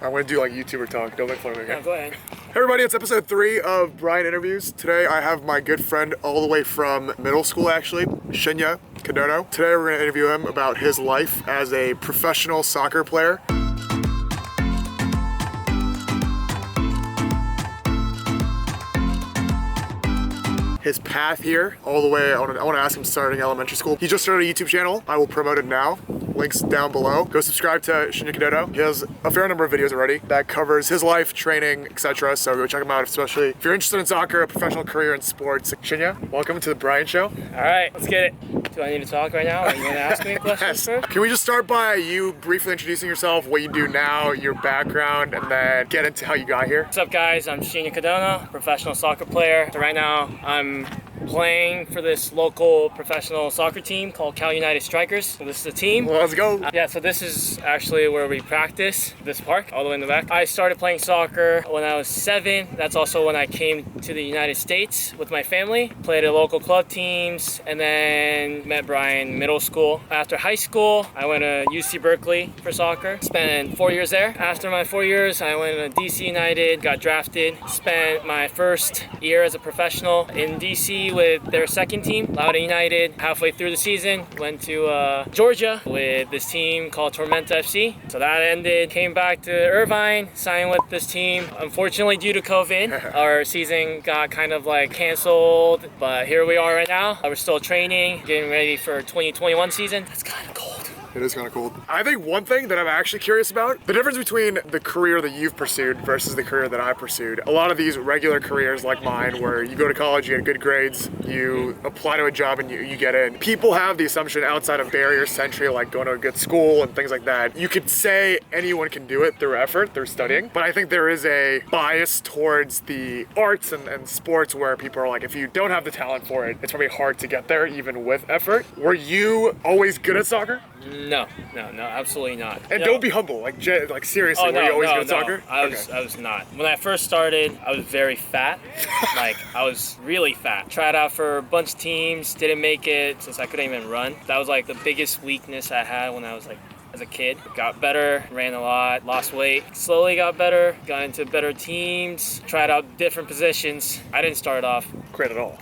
I'm gonna do like YouTuber talk. Don't make fun of me, okay? No, go ahead. Hey everybody, it's episode 3 of Bryan Interviews. Today I have my good friend all the way from middle school actually, Shinya Kadono. Today we're gonna interview him about his life as a professional soccer player. His path here, all the way, I want to ask him starting elementary school. He just started a YouTube channel. I will promote it now. Links down below. Go subscribe to Shinya Kadono. He has a fair number of videos already that covers his life, training, etc. So go check him out, especially if you're interested in soccer, a professional career in sports. Shinya, welcome to the Bryan Show. All right, let's get it. Do I need to talk right now? Or you want to ask me questions first? Can we just start by you briefly introducing yourself, what you do now, your background, and then get into how you got here? What's up, guys? I'm Shinya Kadono, professional soccer player. So right now, I'm playing for this local professional soccer team called Cal United Strikers. So this is the team. Well, let's go. Yeah, so this is actually where we practice, this park, all the way in the back. I started playing soccer when I was 7. That's also when I came to the United States with my family. Played at local club teams, and then met Bryan in middle school. After high school, I went to UC Berkeley for soccer. Spent 4 years there. After my 4 years, I went to DC United, got drafted. Spent my first year as a professional in DC with their second team, Loudoun United. Halfway through the season, went to Georgia with this team called Tormenta FC. So that ended, came back to Irvine, signed with this team. Unfortunately, due to COVID, our season got kind of like canceled, but here we are right now. We're still training, getting ready for 2021 season. That's kind of cold. It is kind of cool. I think one thing that I'm actually curious about, the difference between the career that you've pursued versus the career that I pursued. A lot of these regular careers like mine, where you go to college, you get good grades, you apply to a job and you get in. People have the assumption outside of barriers to entry, like going to a good school and things like that. You could say anyone can do it through effort, through studying, but I think there is a bias towards the arts and sports where people are like, if you don't have the talent for it, it's probably hard to get there even with effort. Were you always good at soccer? No, absolutely not. And don't be humble, like seriously, were you always good at soccer? I was not. When I first started, I was very fat. Like, I was really fat. Tried out for a bunch of teams, didn't make it since I couldn't even run. That was like the biggest weakness I had when I was like, as a kid. Got better, ran a lot, lost weight, slowly got better, got into better teams, tried out different positions. I didn't start off Great at all,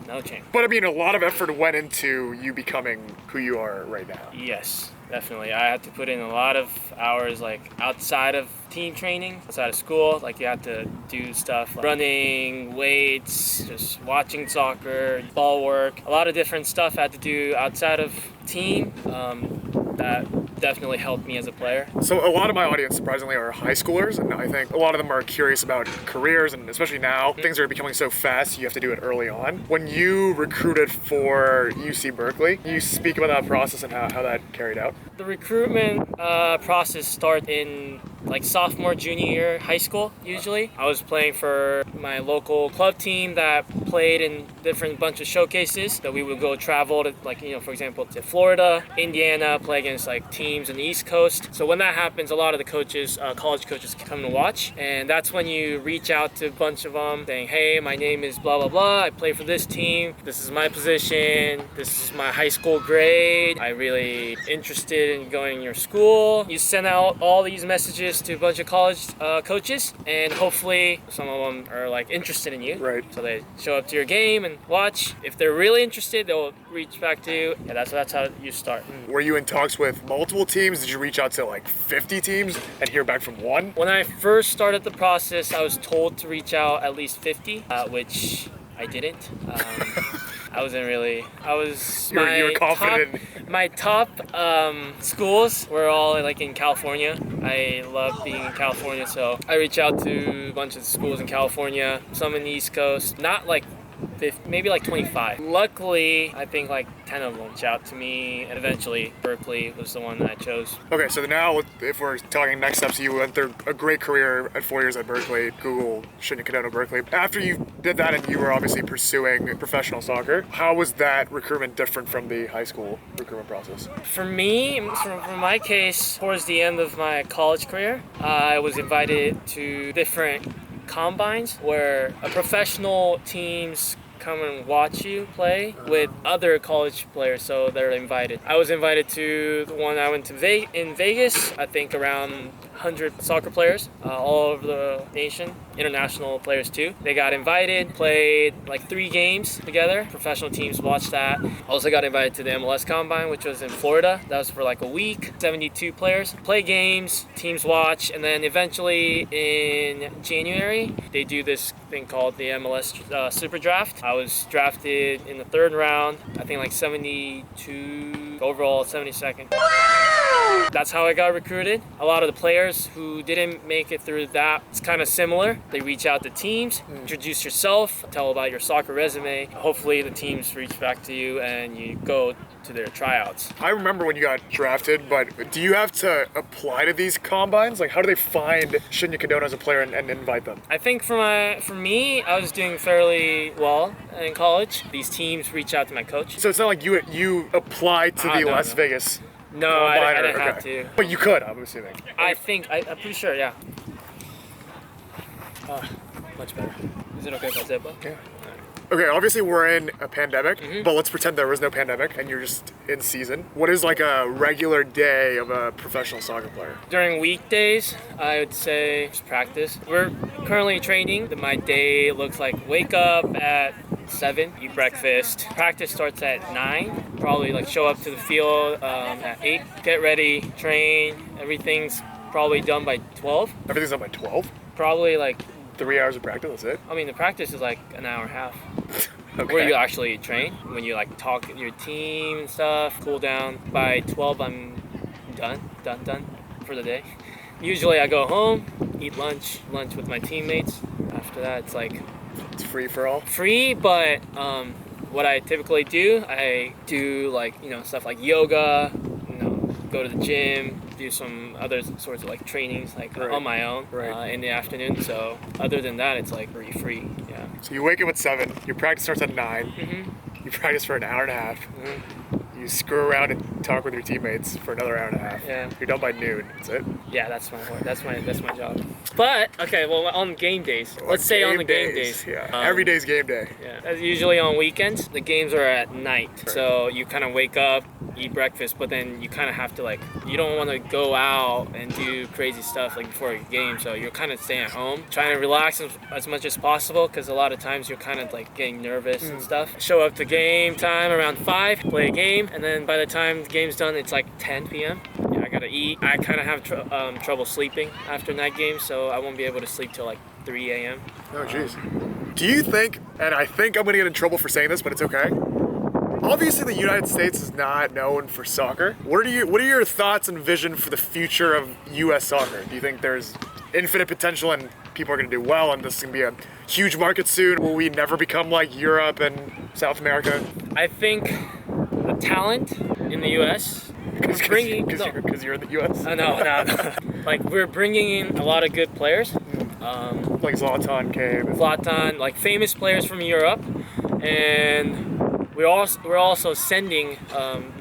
no chance. But I mean, a lot of effort went into you becoming who you are right now. Yes, definitely. I had to put in a lot of hours, like outside of team training, outside of school. Like, you have to do stuff like running, weights, just watching soccer, ball work, a lot of different stuff I had to do outside of team. That definitely helped me as a player. So a lot of my audience, surprisingly, are high schoolers, and I think a lot of them are curious about careers, and especially now, things are becoming so fast, you have to do it early on. When you recruited for UC Berkeley, can you speak about that process and how that carried out? The recruitment process starts in like sophomore, junior year, high school, usually. I was playing for my local club team that played in different bunch of showcases. So we would go travel to, like, for example, to Florida, Indiana, play against like teams on the East Coast. So when that happens, a lot of the coaches, college coaches, come to watch. And that's when you reach out to a bunch of them saying, hey, my name is blah, blah, blah. I play for this team. This is my position. This is my high school grade. I'm really interested in going to your school. You send out all these messages to a bunch of college coaches, and hopefully some of them are like interested in you. Right. So they show up to your game and watch. If they're really interested, they'll reach back to you. Yeah, that's how you start. Were you in talks with multiple teams? Did you reach out to like 50 teams and hear back from one? When I first started the process, I was told to reach out at least 50, which I didn't. I wasn't really. You were confident. My top schools were all like in California. I love being in California, so I reached out to a bunch of schools in California, some in the East Coast, not like 50, maybe like 25. Luckily, I think like 10 of them reached out to me, and eventually Berkeley was the one that I chose. Okay, so now if we're talking next steps, you went through a great career at 4 years at Berkeley. Google Shinya Kadono Berkeley. After you did that and you were obviously pursuing professional soccer, how was that recruitment different from the high school recruitment process? For me, for my case, towards the end of my college career, I was invited to different combines where professional teams come and watch you play with other college players, so they're invited. I was invited to the one I went to in Vegas, I think around 100 soccer players all over the nation, international players too. They got invited, played like 3 games together. Professional teams watched that. Also got invited to the MLS Combine, which was in Florida. That was for like a week. 72 players play games, teams watch, and then eventually in January they do this thing called the MLS Super Draft. I was drafted in the 3rd round, I think like 72, overall 72nd. That's how I got recruited. A lot of the players who didn't make it through that, it's kind of similar. They reach out to teams, introduce yourself, tell about your soccer resume. Hopefully the teams reach back to you and you go to their tryouts. I remember when you got drafted, but do you have to apply to these combines? Like, how do they find Shinya Kadona as a player and invite them? I think for me, I was doing fairly well in college. These teams reach out to my coach. So it's not like you applied to the Las Vegas. No, I didn't have to. But you could, I'm assuming. I'm pretty sure, yeah. Much better. Is it okay if I zip up? Yeah. Okay, obviously we're in a pandemic, but let's pretend there was no pandemic and you're just in season. What is like a regular day of a professional soccer player? During weekdays, I would say just practice. We're currently training. My day looks like wake up at 7, eat breakfast. Practice starts at 9. Probably like show up to the field at 8, get ready, train. Everything's probably done by 12. Everything's done by 12? Probably like 3 hours of practice, that's it? I mean, the practice is like an hour and a half. Okay. Where you actually train, when you like talk with your team and stuff, cool down. By 12, I'm done for the day. Usually I go home, eat lunch with my teammates. After that, it's like it's free for all? Free, but what I typically do, I do like, stuff like yoga, go to the gym, do some other sorts of like trainings like on my own in the afternoon. So other than that, it's like pretty free. Yeah. So you wake up at 7, your practice starts at 9, you practice for an hour and a half, you screw around and talk with your teammates for another hour and a half. Yeah. You're done by noon, that's it? Yeah, that's my work. That's my job. But okay, well, on game days, let's say on the game days. Yeah, every day's game day. Yeah, usually on weekends. The games are at night, so you kind of wake up, eat breakfast, but then you kind of have to like, you don't want to go out and do crazy stuff like before a game, so you're kind of staying at home, trying to relax as much as possible, because a lot of times you're kind of like getting nervous and stuff. Show up to game time around 5, play a game, and then by the time the game's done, it's like 10 p.m. Yeah, I gotta eat. I kind of have trouble sleeping after night games, so I won't be able to sleep till like 3 a.m. Oh, jeez. Do you think, and I think I'm gonna get in trouble for saying this, but it's okay. Obviously, the United States is not known for soccer. What are your thoughts and vision for the future of U.S. soccer? Do you think there's infinite potential and people are going to do well and this is going to be a huge market soon? Will we never become like Europe and South America? I think the talent in the U.S. Because you're in the U.S.? No. Like, we're bringing in a lot of good players. Like Zlatan came. Zlatan, like famous players from Europe. And we're also sending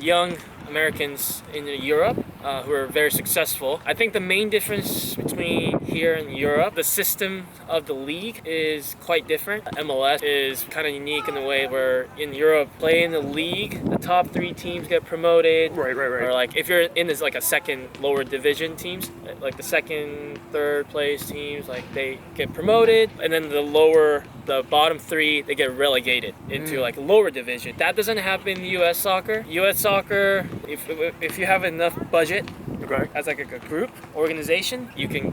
young Americans in Europe who are very successful. I think the main difference between here and Europe, the system of the league is quite different. MLS is kind of unique in the way where in Europe, play in the league, the top 3 teams get promoted. Right. Or like if you're in this like a second lower division teams, like the second, third place teams, like they get promoted, and then the bottom 3, they get relegated into like lower division. That doesn't happen in U.S. soccer. U.S. soccer, if you have enough budget as like a group organization, you can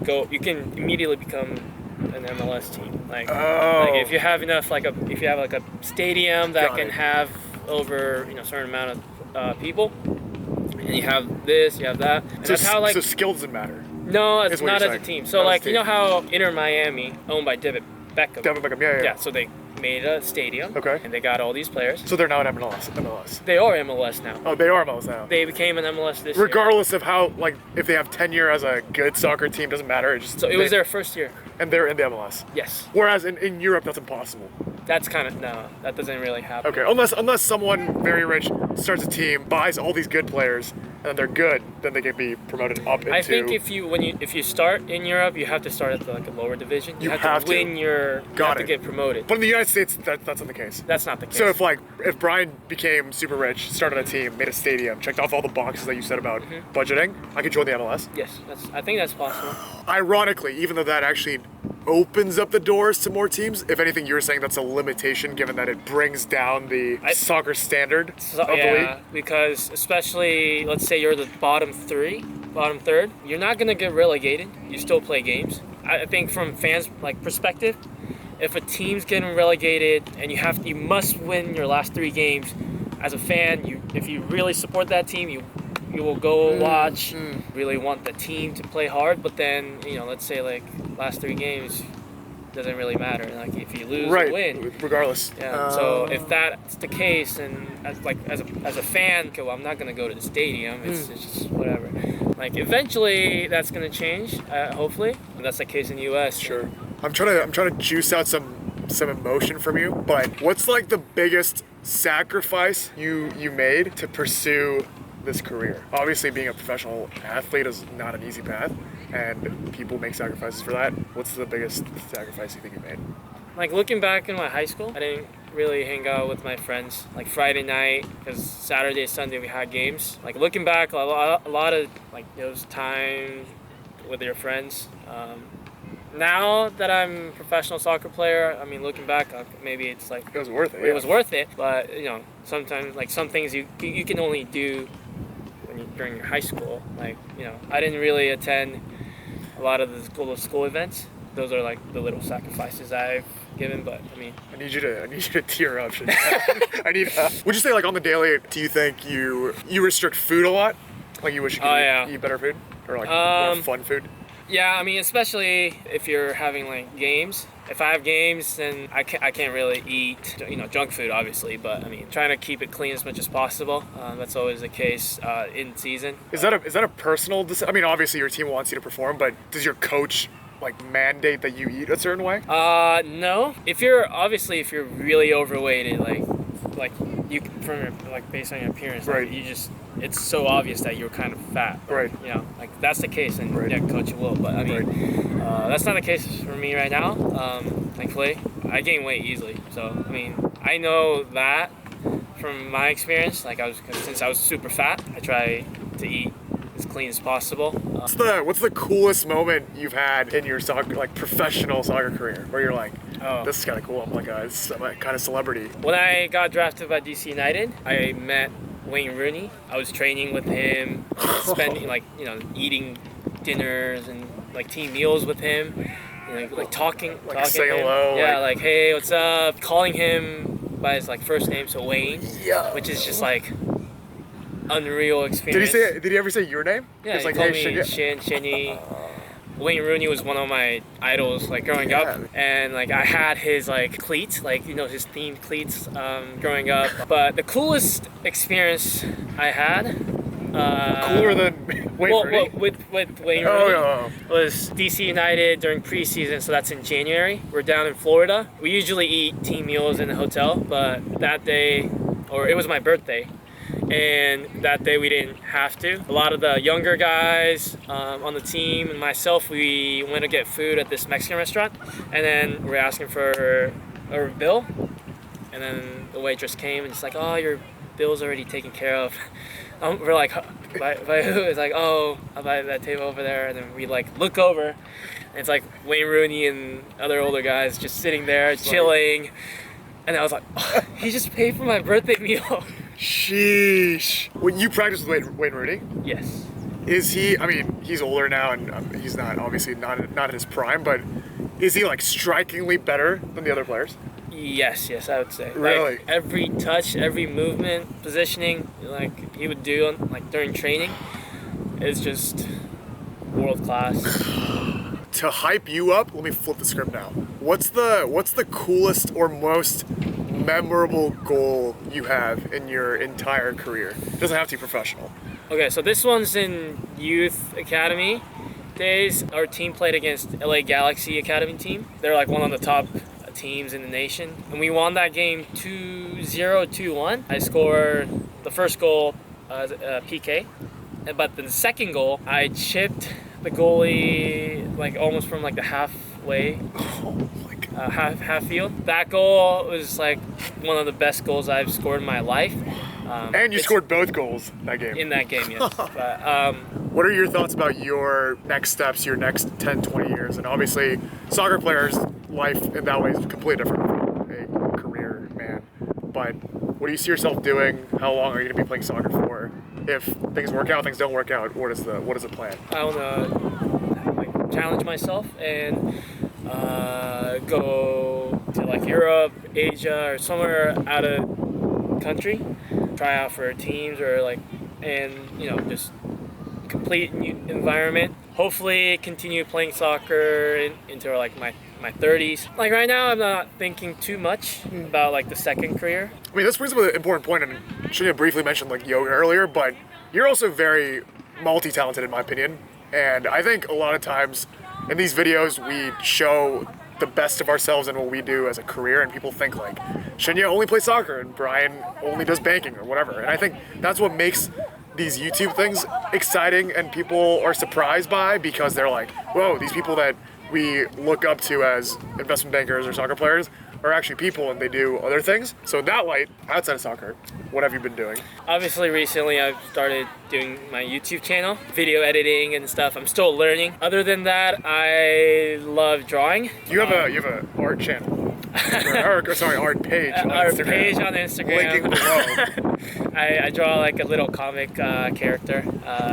immediately become an MLS team. Like if you have enough, if you have like a stadium that can have over a certain amount of people, and you have this, you have that. And so, that's how so skill doesn't matter. No, it's not as a team. So like you know how Inter Miami, owned by David Beckham. Yeah. So they made a stadium. Okay. And they got all these players. So they're now in MLS. They are MLS now. Oh, they are MLS now. They became an MLS this year. Regardless of how, like, if they have tenure as a good soccer team, doesn't matter. So it was their first year. And they're in the MLS. Yes. Whereas in Europe, that's impossible. That's kind of, no, that doesn't really happen. Okay, unless someone very rich starts a team, buys all these good players, and then they're good, then they can be promoted up into. I think if you start in Europe, you have to start at like a lower division. You have to win your. You have to get promoted. But in the United States, that's not the case. That's not the case. So if Bryan became super rich, started a team, made a stadium, checked off all the boxes that you said about budgeting, I could join the MLS. Yes, I think that's possible. Ironically, even though that actually opens up the doors to more teams, if anything, you're saying that's a limitation, given that it brings down the soccer standard of the league. Because especially, let's say you're the bottom third, you're not gonna get relegated. You still play games. I think from fans' perspective, if a team's getting relegated and you must win your last 3 games, as a fan, if you really support that team, you will go watch, really want the team to play hard, but then, let's say last 3 games doesn't really matter. Like if you lose or win, regardless. Yeah. So if that's the case, and as a fan, okay, well, I'm not gonna go to the stadium. It's just whatever. Like eventually that's gonna change, hopefully. And that's the case in the U.S. Sure. I'm trying to juice out some emotion from you, but what's the biggest sacrifice you made to pursue this career? Obviously, being a professional athlete is not an easy path, and people make sacrifices for that. What's the biggest sacrifice you think you made? Looking back in my high school, I didn't really hang out with my friends Friday night, because Saturday, Sunday we had games. Looking back, a lot of those times with your friends. Now that I'm a professional soccer player, I mean, looking back, maybe it's it was worth it. It was worth it, but sometimes some things you can only do during your high school. I didn't really attend a lot of the school events. Those are the little sacrifices I've given, but I mean, I need you to tear up. Would you say on the daily, do you think you restrict food a lot? You wish you could eat better food, or more fun food? Yeah, I mean, especially if you're having games. If I have games, then I can't really eat junk food, obviously. But I mean, trying to keep it clean as much as possible. That's always the case in season. Is that a personal decision? I mean, obviously your team wants you to perform, but does your coach mandate that you eat a certain way? No. If you're really overweighted, you from based on your appearance, it's so obvious that you're kind of fat. Right. That's the case, and coach will. But I mean, that's not the case for me right now. Thankfully, I gain weight easily. So I mean, I know that from my experience. Since I was super fat, I try to eat as clean as possible. What's the coolest moment you've had in your soccer, professional soccer career, where you're this is kind of cool. I'm a kind of celebrity. When I got drafted by DC United, I met Wayne Rooney. I was training with him, spending eating dinners and team meals with him, talking say to him. hello. Yeah, hey, what's up? Calling him by his first name, so Wayne. Yeah. Which is just unreal experience. Did he ever say your name? Yeah, he called me Shinny. Wayne Rooney was one of my idols growing up, and I had his cleats, his themed cleats growing up. But the coolest experience I had, cooler than Wayne Rooney? with Wayne Rooney was DC United during preseason, so that's in January. We're down in Florida. We usually eat team meals in the hotel, but that day, or it was my birthday, and that day we didn't have to. A lot of the younger guys on the team and myself, we went to get food at this Mexican restaurant, and then we're asking for a bill, and then the waitress came and it's oh, your bill's already taken care of. We're by who? It's oh, by that table over there, and then we look over, and it's Wayne Rooney and other older guys just sitting there chilling, and I was oh, he just paid for my birthday meal. Sheesh. When you practice with Wayne Rooney? Yes. Is he, I mean, he's older now and he's obviously not in his prime, but is he strikingly better than the other players? Yes, I would say. Really? Every touch, every movement, positioning, he would do during training is just world class. To hype you up, let me flip the script now. What's the coolest or most memorable goal you have in your entire career? It doesn't have to be professional. Okay, so this one's in youth academy days. Our team played against LA Galaxy academy team. They're one of the top teams in the nation. And we won that game 2-0, 2-1. I scored the first goal as a PK. But the second goal, I chipped the goalie like almost from like the halfway, half field. That goal was like one of the best goals I've scored in my life. And you scored both goals that game. In that game, yes. But, what are your thoughts about your next steps, your next 10, 20 years? And obviously, soccer players' life in that way is completely different from a career man. But what do you see yourself doing? How long are you going to be playing soccer for? If things work out, things don't work out, what is the plan? I want to like challenge myself and go to like Europe, Asia, or somewhere out of country. Try out for teams or like, and you know, just complete new environment. Hopefully continue playing soccer into like my 30s. Like right now, I'm not thinking too much about like the second career. I mean, this brings up an important point, and Shania briefly mentioned like yoga earlier, but you're also very multi-talented in my opinion. And I think a lot of times in these videos, we show the best of ourselves in what we do as a career, and people think like, Shania only plays soccer and Bryan only does banking or whatever. And I think that's what makes these YouTube things exciting and people are surprised by, because they're like, whoa, these people that we look up to as investment bankers or soccer players are actually people and they do other things. So in that light, outside of soccer, what have you been doing? Obviously recently I've started doing my YouTube channel, video editing and stuff. I'm still learning. Other than that, I love drawing. You have a art channel. Art page on Art Instagram. page on Instagram. Linking below. I draw like a little comic character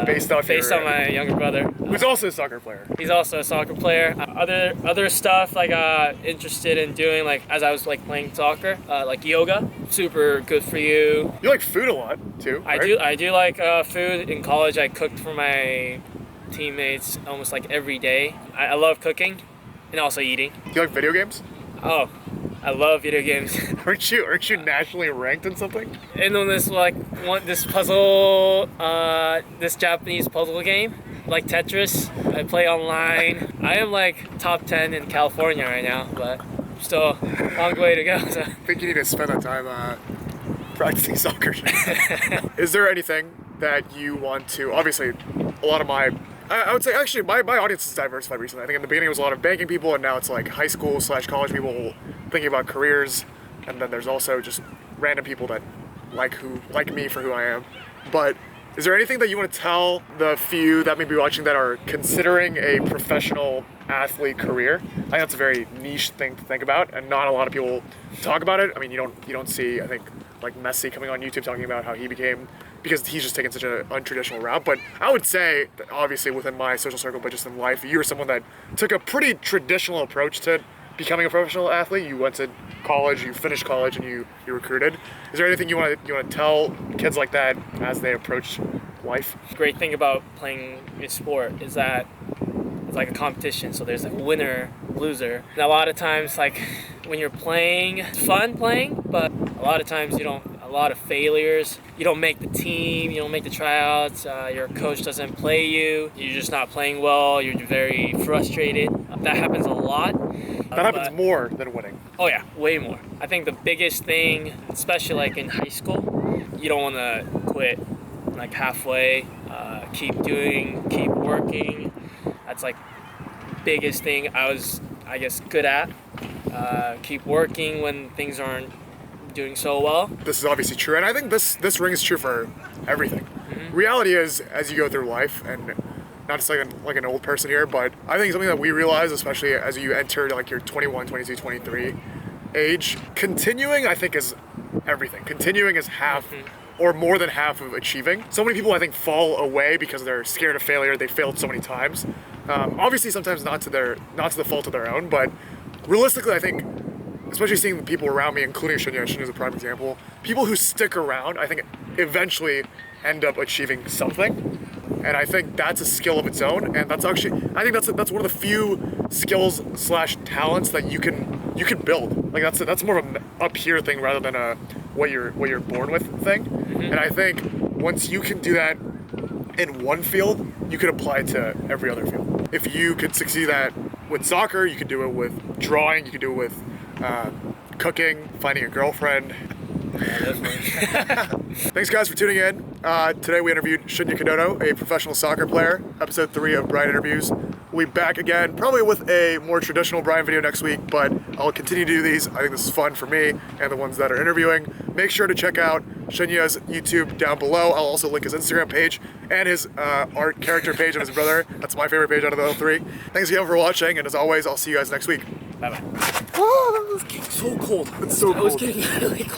based on my younger brother, who's also a soccer player. He's also a soccer player. Other stuff I got interested in doing, like as I was like playing soccer, like yoga. Super good for you. You like food a lot too, right? I do like food. In college, I cooked for my teammates almost like every day. I love cooking and also eating. Do you like video games? Oh, I love video games. Aren't you nationally ranked in something? And on this this puzzle, this Japanese puzzle game, like Tetris, I play online. I am like top 10 in California right now, but still a long way to go. So. I think you need to spend that time practicing soccer. Is there anything that you want to? Obviously, a lot of my. I would say actually my audience is diversified recently. I think in the beginning it was a lot of banking people, and now it's like high school / college people thinking about careers, and then there's also just random people that like me for who I am. But is there anything that you want to tell the few that may be watching that are considering a professional athlete career? I think that's a very niche thing to think about, and not a lot of people talk about it. I mean, you don't see, I think, like Messi coming on YouTube talking about how he became, because he's just taken such an untraditional route. But I would say that obviously within my social circle, but just in life, you're someone that took a pretty traditional approach to becoming a professional athlete. You went to college, you finished college, and you recruited. Is there anything you want to tell kids like that as they approach life? The great thing about playing a sport is that it's like a competition, so there's like a winner, loser. And a lot of times, like when you're playing, it's fun playing, but a lot of times a lot of failures. You don't make the team, you don't make the tryouts, your coach doesn't play you, you're just not playing well, you're very frustrated. That happens a lot. That happens more than winning. Oh yeah, way more. I think the biggest thing, especially like in high school, you don't want to quit like halfway. Keep working. That's like biggest thing I was, I guess, good at. Keep working when things aren't doing so well. This is obviously true, and I think this rings true for everything. Mm-hmm. Reality is, as you go through life, and not to say like an old person here, but I think something that we realize, especially as you enter like your 21, 22, 23 age, continuing, I think, is everything. Continuing is half or more than half of achieving. So many people, I think, fall away because they're scared of failure. They failed so many times. Obviously, sometimes not to the fault of their own, but realistically, I think, especially seeing the people around me, including Shania is a prime example, people who stick around, I think, eventually end up achieving something. And I think that's a skill of its own, and that's actually, I think that's one of the few skills / talents that you can build. Like that's more of an up here thing rather than a what you're born with thing. Mm-hmm. And I think once you can do that in one field, you can apply it to every other field. If you could succeed that with soccer, you could do it with drawing, you could do it with cooking, finding a girlfriend. Thanks guys for tuning in. Today we interviewed Shinya Kodono, a professional soccer player. Episode 3 of Bryan Interviews. We'll be back again, probably with a more traditional Bryan video next week, but I'll continue to do these. I think this is fun for me and the ones that are interviewing. Make sure to check out Shinya's YouTube down below. I'll also link his Instagram page and his art character page of his brother. That's my favorite page out of the 3. Thanks again for watching, and as always, I'll see you guys next week. Bye-bye. Oh, that was getting so cold. It's so cold. I was getting really cold.